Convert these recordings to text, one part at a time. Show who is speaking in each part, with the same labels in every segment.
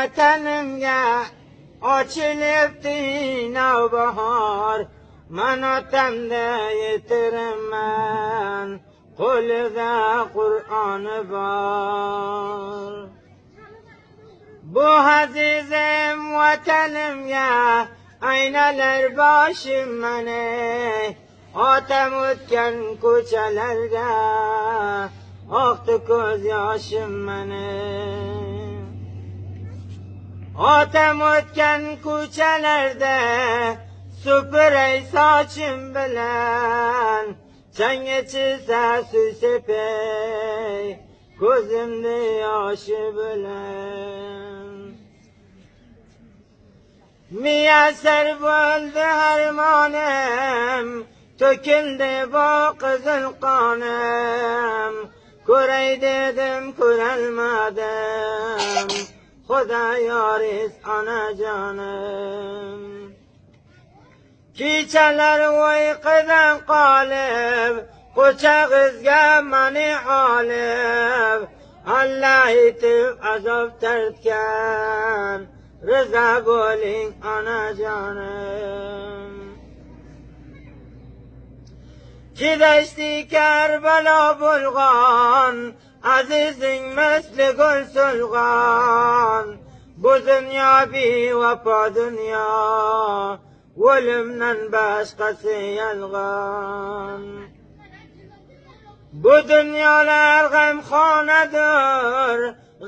Speaker 1: vatanimga ochilibdi navbahor, man otamda yetiraman, qo'lida Qur'oni bor. Bu azizim vatanimga aynalar boshim mani, otam o'tgan ko'chalarga oqdi ko'z yoshim mani. Otam o'tgan ko'chalarda supuray sochim bilan, changga chizsa suv sepay ko'zimni yoshi bilan. Muyassar bo'ldi armonim, to'kildi bu qizil qonim, ko'ray dedim ko'rolmadim, Xudo yoris onajonim. Kechalar uyqudan qolib, quchog'izga mani olib, Allah etib azob tortgan, rizo bo'ling onajonim. Chidashdi Karbalo bo'lg'on, azizing misli gul so'lg'on. Bu dunyo bevafo dunyo, o'limdan boshqasi yolg'on. Bu dunyolar g'amxonadir,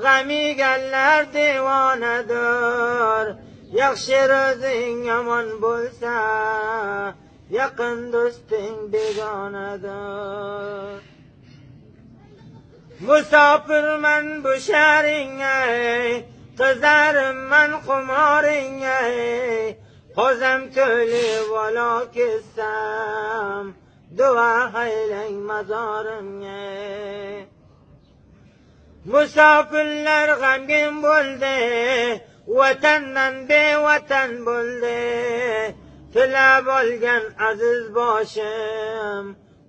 Speaker 1: g'am yeganlar devonadir. Yaxshi ro'zing yomon bo'lsa, yaqin do'sting begonadir. Musofirman bu sharingga, qizarimman xumoringga, qozam to'lib valo kessam, duo haylang mazorimga. Musofirlar g'amgin bo'ldi, vatandan bevatan bo'ldi, tilab olgan aziz boshim,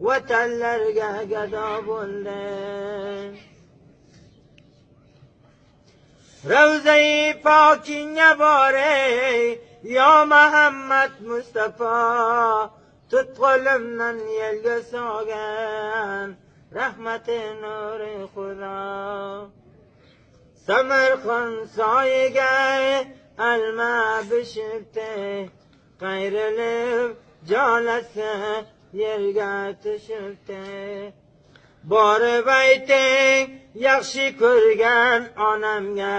Speaker 1: vatanlarga gado bo'ldi. Ravza-i pokingga boray, yo Muhammad Mustafa, tut qo'limdan yelga solgan, rahmati nuri Xudo. Samarqand soyiga alma bishibdi, qayrilib jolasi yerga tushibdi. Borib ayting yaxshi ko'rgan onamga,